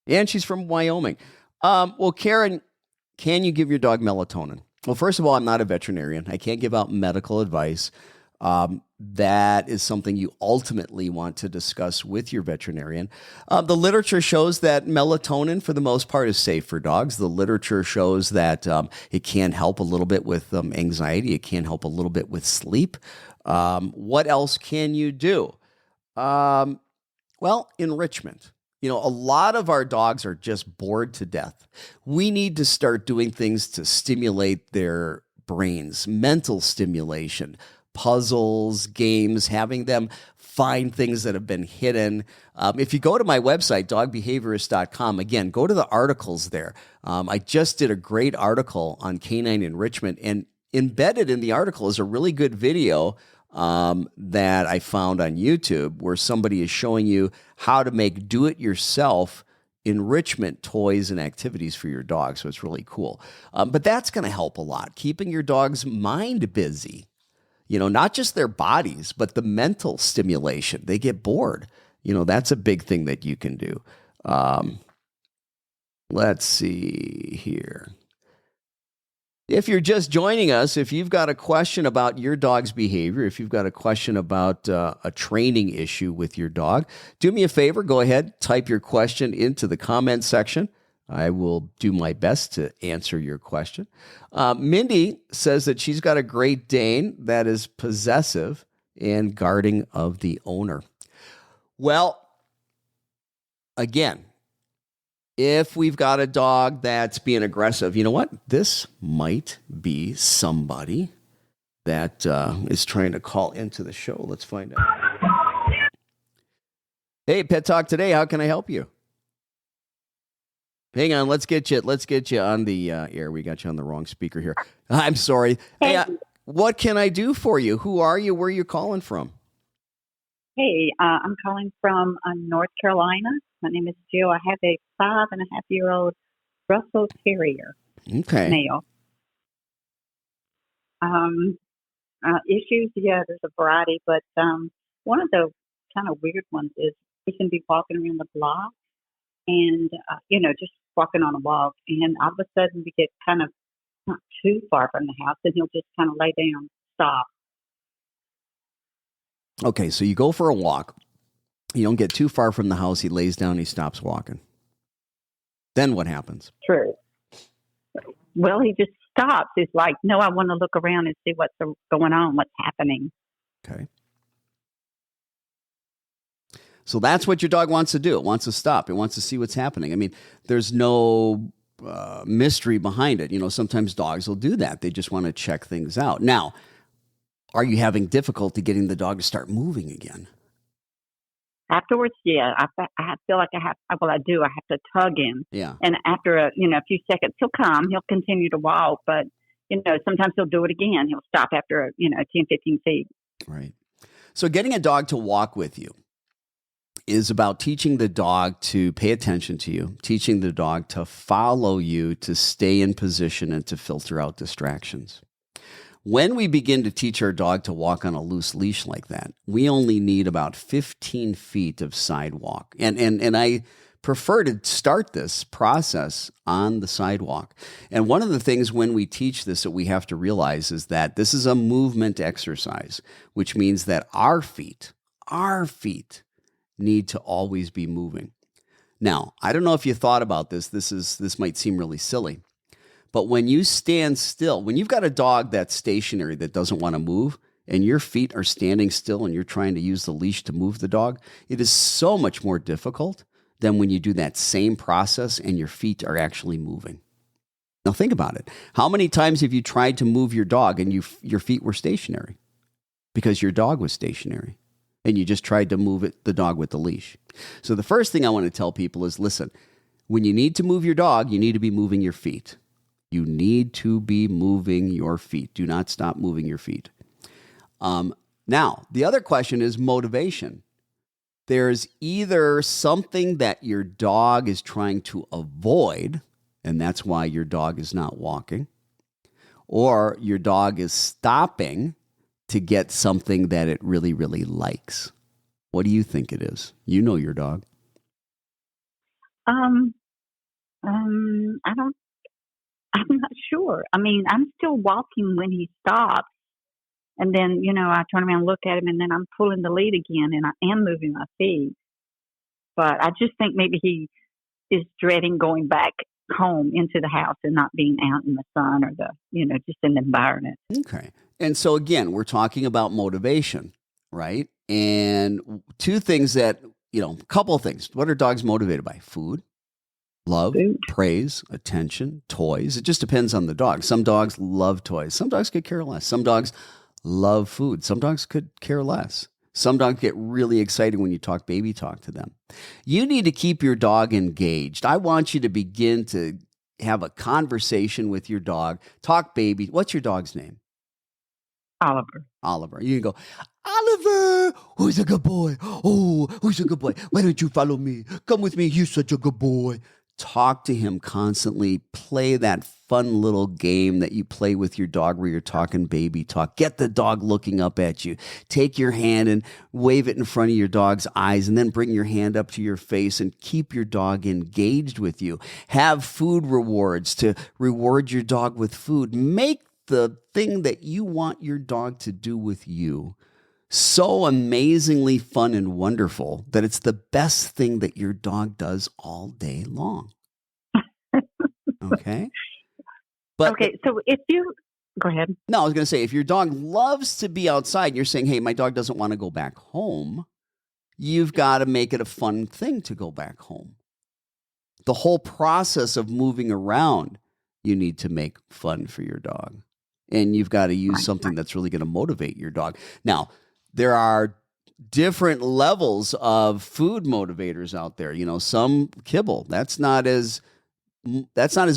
And she's from Wyoming. Well, Karen, can you give your dog melatonin? Well, first of all, I'm not a veterinarian. I can't give out medical advice. That is something you ultimately want to discuss with your veterinarian. The literature shows that melatonin, for the most part, is safe for dogs. The literature shows that it can help a little bit with anxiety. It can help a little bit with sleep. What else can you do? Well, enrichment. You know, a lot of our dogs are just bored to death. We need to start doing things to stimulate their brains, mental stimulation, puzzles, games, having them find things that have been hidden. If you go to my website, dogbehaviorist.com, again, go to the articles there. I just did a great article on canine enrichment, and embedded in the article is a really good video that I found on YouTube where somebody is showing you how to make do-it-yourself enrichment toys and activities for your dog. So it's really cool. But that's going to help a lot, keeping your dog's mind busy. You know, not just their bodies, but the mental stimulation. They get bored. You know, that's a big thing that you can do. Let's see here. If you're just joining us, if you've got a question about your dog's behavior, if you've got a question about a training issue with your dog, do me a favor. Go ahead, type your question into the comment section. I will do my best to answer your question. Mindy says that she's got a Great Dane that is possessive and guarding of the owner. Well, again, if we've got a dog that's being aggressive, you know what? This might be somebody that is trying to call into the show. Let's find out. Hey, Pet Talk Today. How can I help you? Hang on. Let's get you on the air. We got you on the wrong speaker here. I'm sorry. Hey, what can I do for you? Who are you? Where are you calling from? Hey, I'm calling from North Carolina. My name is Jill. I have a 5.5-year-old Russell Terrier Okay. male. Um, Issues, yeah, there's a variety, but one of the kind of weird ones is he can be walking around the block and, just walking on a walk, and all of a sudden we get kind of not too far from the house, and he'll just kind of lay down, stop. Okay. So you go for a walk. You don't get too far from the house. He lays down. He stops walking. Then what happens? True. Well, he just stops. He's like, no, I want to look around and see what's going on, what's happening. Okay. So that's what your dog wants to do. It wants to stop. It wants to see what's happening. I mean, there's no mystery behind it. Sometimes dogs will do that. They just want to check things out. Now, are you having difficulty getting the dog to start moving again? Afterwards, yeah, I feel like I have. Well, I do. I have to tug him, Yeah. and after a few seconds, he'll come. He'll continue to walk, but sometimes he'll do it again. He'll stop after 10, 15 feet. Right. So getting a dog to walk with you is about teaching the dog to pay attention to you, teaching the dog to follow you, to stay in position, and to filter out distractions. When we begin to teach our dog to walk on a loose leash like that, we only need about 15 feet of sidewalk. And I prefer to start this process on the sidewalk. And one of the things when we teach this that we have to realize is that this is a movement exercise, which means that our feet need to always be moving. Now, I don't know if you thought about this. This might seem really silly. But when you stand still, when you've got a dog that's stationary that doesn't want to move, and your feet are standing still and you're trying to use the leash to move the dog, it is so much more difficult than when you do that same process and your feet are actually moving. Now think about it. How many times have you tried to move your dog and your feet were stationary? Because your dog was stationary and you just tried to move the dog with the leash. So the first thing I want to tell people is, listen, when you need to move your dog, you need to be moving your feet. You need to be moving your feet. Do not stop moving your feet. Now, the other question is motivation. There's either something that your dog is trying to avoid, and that's why your dog is not walking, or your dog is stopping to get something that it really, really likes. What do you think it is? You know your dog. I don't. I'm not sure. I mean, I'm still walking when he stops. And then, I turn around and look at him, and then I'm pulling the lead again, and I am moving my feet. But I just think maybe he is dreading going back home into the house and not being out in the sun or just in the environment. Okay. And so again, we're talking about motivation, right? And two things that, a couple of things. What are dogs motivated by? Food, love, Food. praise, attention, toys. It just depends on the dog. Some dogs love toys. Some dogs could care less. Some dogs love food. Some dogs could care less. Some dogs get really excited when you talk baby talk to them. You need to keep your dog engaged. I want you to begin to have a conversation with your dog. Talk baby. What's your dog's name? Oliver. Oliver. You can go, Oliver, who's a good boy? Oh, who's a good boy? Why don't you follow me? Come with me. You're such a good boy. Talk to him constantly. Play that fun little game that you play with your dog where you're talking baby talk. Get the dog looking up at you. Take your hand and wave it in front of your dog's eyes, and then bring your hand up to your face and keep your dog engaged with you. Have food rewards to reward your dog with food. Make the thing that you want your dog to do with you so amazingly fun and wonderful that it's the best thing that your dog does all day long. Okay? But Okay, so if you go ahead. no, I was going to say, if your dog loves to be outside and you're saying, hey, my dog doesn't want to go back home, you've got to make it a fun thing to go back home. The whole process of moving around, you need to make fun for your dog. And you've got to use something that's really going to motivate your dog. Now, there are different levels of food motivators out there. Some kibble. That's not as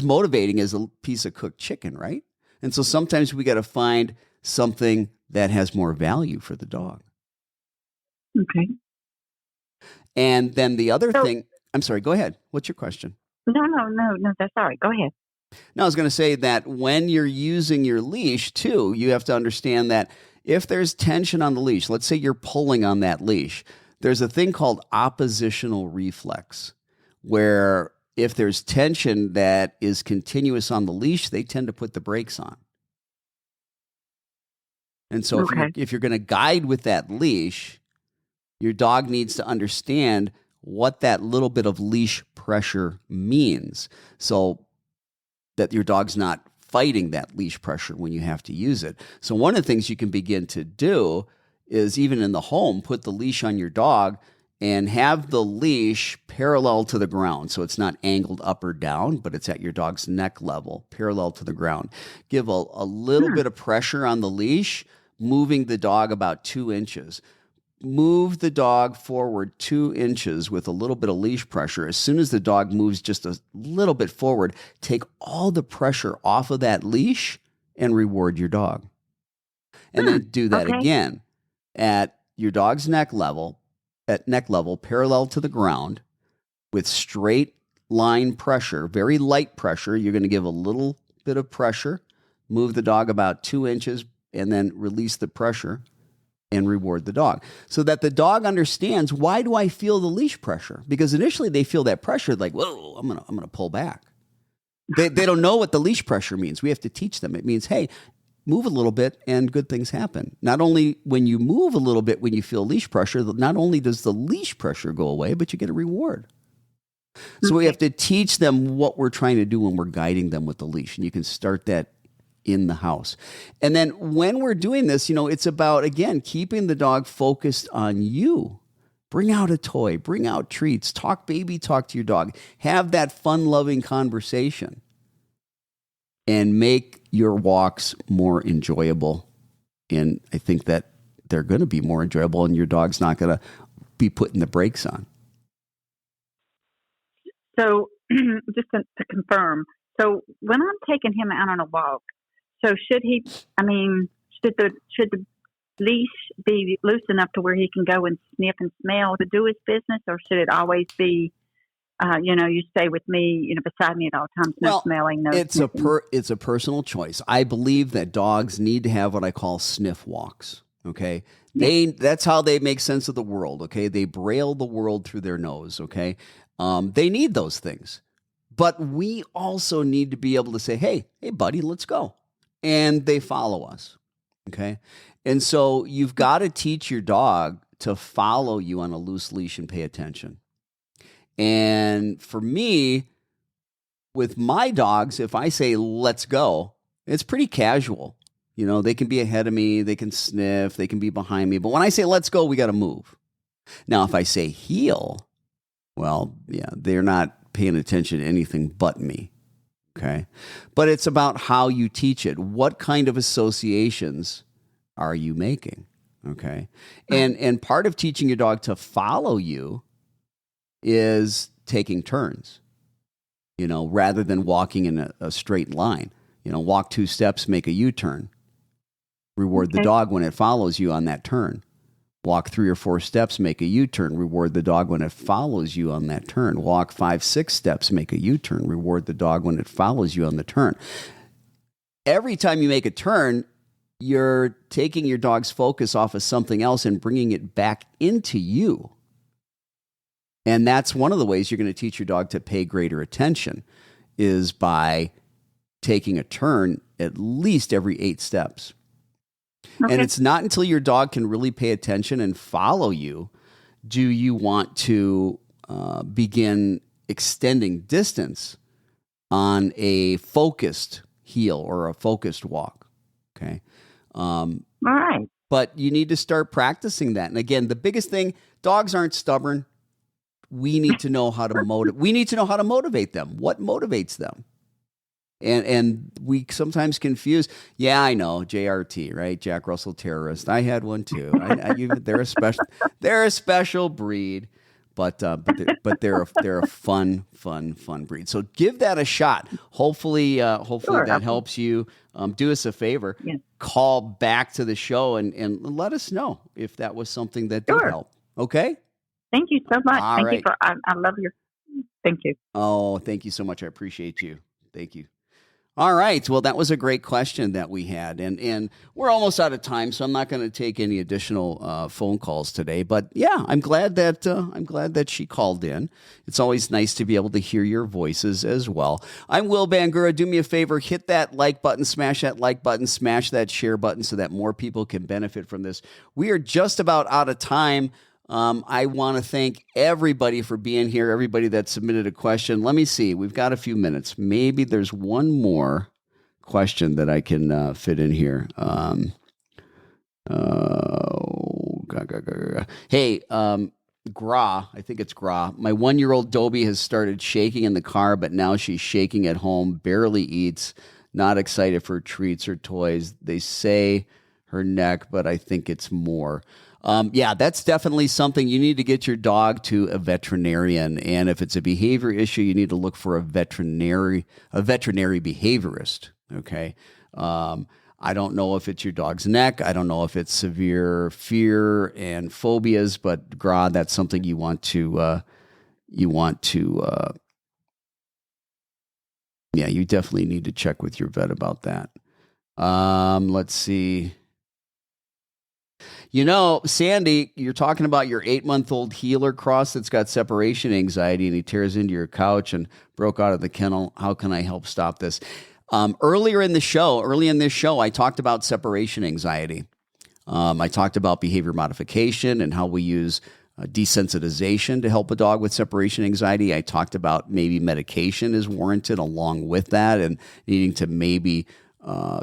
motivating as a piece of cooked chicken, right? And so sometimes we got to find something that has more value for the dog. Okay. And then the other So, thing, I'm sorry, go ahead. What's your question? no, that's all right. Go ahead. No, I was going to say that when you're using your leash, too, you have to understand that if there's tension on the leash, let's say you're pulling on that leash, there's a thing called oppositional reflex, where if there's tension that is continuous on the leash, they tend to put the brakes on. And so Okay. if you're going to guide with that leash, your dog needs to understand what that little bit of leash pressure means, so that your dog's not fighting that leash pressure when you have to use it. So one of the things you can begin to do is, even in the home, put the leash on your dog and have the leash parallel to the ground. So it's not angled up or down, but it's at your dog's neck level, parallel to the ground. Give a little bit of pressure on the leash, moving the dog about 2 inches. Move the dog forward 2 inches with a little bit of leash pressure. As soon as the dog moves just a little bit forward, take all the pressure off of that leash and reward your dog. And then do that Okay. again at your dog's neck level, parallel to the ground, with straight line pressure, very light pressure. You're going to give a little bit of pressure, move the dog about 2 inches, and then release the pressure and reward the dog, so that the dog understands, why do I feel the leash pressure? Because initially they feel that pressure like, whoa, I'm gonna pull back. They don't know what the leash pressure means. We have to teach them. It means, hey, move a little bit and good things happen. Not only when you move a little bit when you feel leash pressure, not only does the leash pressure go away, but you get a reward. So we have to teach them what we're trying to do when we're guiding them with the leash. And you can start that in the house. And then when we're doing this, it's about, again, keeping the dog focused on you. Bring out a toy, bring out treats, talk baby talk to your dog, have that fun-loving conversation, and make your walks more enjoyable. And I think that they're going to be more enjoyable, and your dog's not going to be putting the brakes on. So, just to confirm, so when I'm taking him out on a walk, so should the leash be loose enough to where he can go and sniff and smell to do his business, or should it always be, you stay with me, beside me at all times, no smelling, no sniffing? It's a personal choice. I believe that dogs need to have what I call sniff walks. Okay. That's how they make sense of the world. Okay. They braille the world through their nose. Okay. They need those things, but we also need to be able to say, hey, buddy, let's go. And they follow us. Okay. And so you've got to teach your dog to follow you on a loose leash and pay attention. And for me, with my dogs, if I say, let's go, it's pretty casual. They can be ahead of me, they can sniff, they can be behind me. But when I say, let's go, we got to move. Now, if I say heel, well, yeah, they're not paying attention to anything but me. Okay. But it's about how you teach it. What kind of associations are you making? Okay. And part of teaching your dog to follow you is taking turns, rather than walking in a straight line. Walk 2 steps, make a U-turn. Reward the dog when it follows you on that turn. Walk 3 or 4 steps, make a U-turn. Reward the dog when it follows you on that turn. Walk 5, 6 steps, make a U-turn. Reward the dog when it follows you on the turn. Every time you make a turn, you're taking your dog's focus off of something else and bringing it back into you. And that's one of the ways you're going to teach your dog to pay greater attention, is by taking a turn at least every 8 steps. Okay. And it's not until your dog can really pay attention and follow you do you want to begin extending distance on a focused heel or a focused walk. Okay. All right. But you need to start practicing that. And again, the biggest thing, dogs aren't stubborn. We need to know how to motivate them. What motivates them? And we sometimes confuse. Yeah, I know, JRT, right? Jack Russell Terrorist. I had one too. They're a special breed, but they're a fun breed. So give that a shot. Hopefully sure. That helps you. Do us a favor. Yeah. Call back to the show and let us know if that was something that did help. Okay? Thank you so much. All Thank you right. for, I love your, thank you. Oh, thank you so much. I appreciate you. Thank you. All right. Well, that was a great question that we had, and we're almost out of time, so I'm not going to take any additional phone calls today. But yeah, I'm glad that she called in. It's always nice to be able to hear your voices as well. I'm Will Bangura. Do me a favor, hit that like button, smash that share button, so that more people can benefit from this. We are just about out of time. I want to thank everybody for being here, everybody that submitted a question. Let me see. We've got a few minutes. Maybe there's one more question that I can fit in here. Hey, Gra, I think it's Gra. My 1-year-old Dobie has started shaking in the car, but now she's shaking at home, barely eats, not excited for treats or toys. They say her neck, but I think it's more. Yeah, that's definitely something. You need to get your dog to a veterinarian, and if it's a behavior issue, you need to look for a veterinary behaviorist. Okay. I don't know if it's your dog's neck. I don't know if it's severe fear and phobias, but that's something you want to yeah, you definitely need to check with your vet about that. Let's see. Sandy, you're talking about your 8-month-old heeler cross that's got separation anxiety, and he tears into your couch and broke out of the kennel. How can I help stop this? Early in this show, I talked about separation anxiety. I talked about behavior modification and how we use desensitization to help a dog with separation anxiety. I talked about maybe medication is warranted along with that, and needing to maybe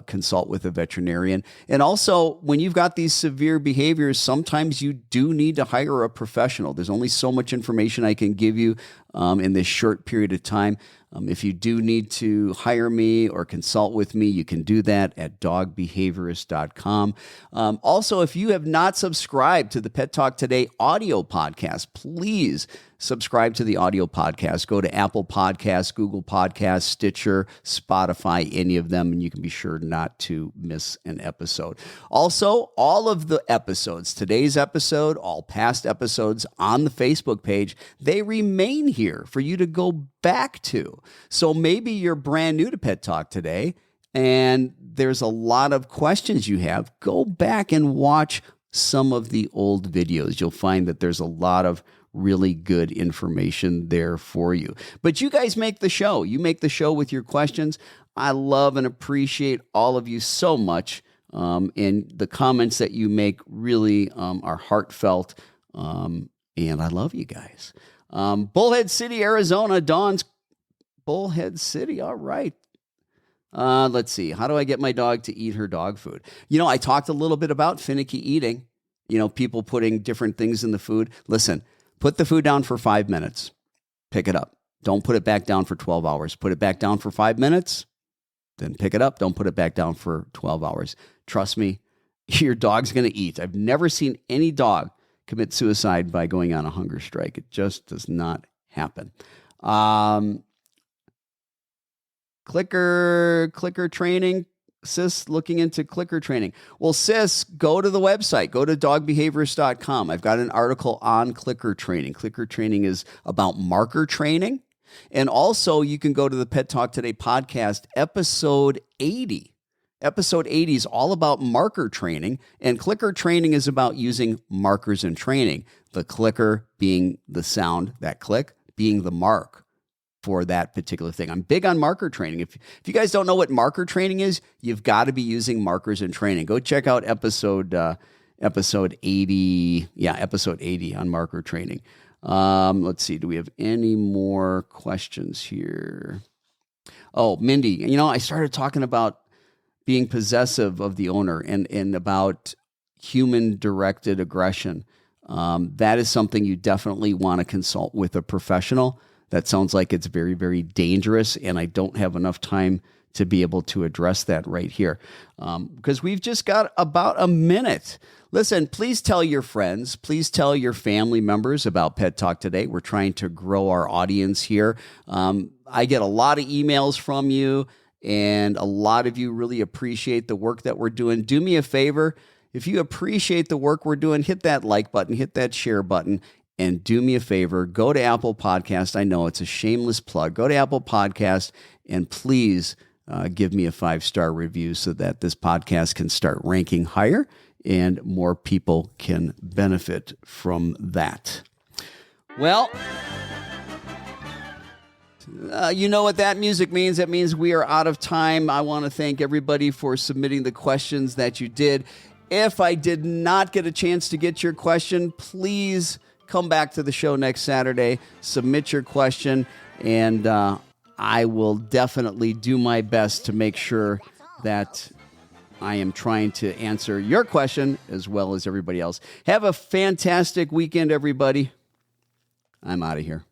consult with a veterinarian. And also, when you've got these severe behaviors, sometimes you do need to hire a professional. There's only so much information I can give you in this short period of time. If you do need to hire me or consult with me, you can do that at dogbehaviorist.com. Also, if you have not subscribed to the Pet Talk Today audio podcast, please subscribe to the audio podcast. Go to Apple Podcasts, Google Podcasts, Stitcher, Spotify, any of them, and you can be sure not to miss an episode. Also, all of the episodes, today's episode, all past episodes on the Facebook page, they remain here for you to go back to. So maybe you're brand new to Pet Talk Today and there's a lot of questions you have. Go back and watch some of the old videos. You'll find that there's a lot of really good information there for you. But you guys make the show. You make the show with your questions. I love and appreciate all of you so much. And the comments that you make really are heartfelt. And I love you guys. Bullhead City, Arizona. Dawn's Bullhead City. All right. Let's see. How do I get my dog to eat her dog food? I talked a little bit about finicky eating. People putting different things in the food. Listen, put the food down for 5 minutes. Pick it up. Don't put it back down for 12 hours. Put it back down for 5 minutes. Then pick it up. Don't put it back down for 12 hours. Trust me, your dog's going to eat. I've never seen any dog commit suicide by going on a hunger strike. It just does not happen. Clicker training. Sis looking into clicker training. Well, sis, go to the website. Go to dogbehaviorist.com. I've got an article on clicker training. Clicker training is about marker training. And also, you can go to the Pet Talk Today podcast, episode 80. Episode 80 is all about marker training, and clicker training is about using markers in training. The clicker being the sound, that click, being the mark for that particular thing. I'm big on marker training. If you guys don't know what marker training is, you've got to be using markers in training. Go check out episode 80. Yeah, episode 80 on marker training. Let's see. Do we have any more questions here? Oh, Mindy, I started talking about being possessive of the owner and about human-directed aggression. That is something you definitely want to consult with a professional. That sounds like it's very, very dangerous, and I don't have enough time to be able to address that right here because we've just got about a minute. Listen, please tell your friends, please tell your family members about Pet Talk Today. We're trying to grow our audience here. I get a lot of emails from you, and a lot of you really appreciate the work that we're doing. Do me a favor. If you appreciate the work we're doing, hit that like button, hit that share button, and do me a favor. Go to Apple Podcast. I know it's a shameless plug. Go to Apple Podcast and please give me a 5-star review so that this podcast can start ranking higher and more people can benefit from that. Well, you know what that music means. That means we are out of time. I want to thank everybody for submitting the questions that you did. If I did not get a chance to get your question, please come back to the show next Saturday, submit your question, and I will definitely do my best to make sure that I am trying to answer your question as well as everybody else. Have a fantastic weekend, everybody. I'm out of here.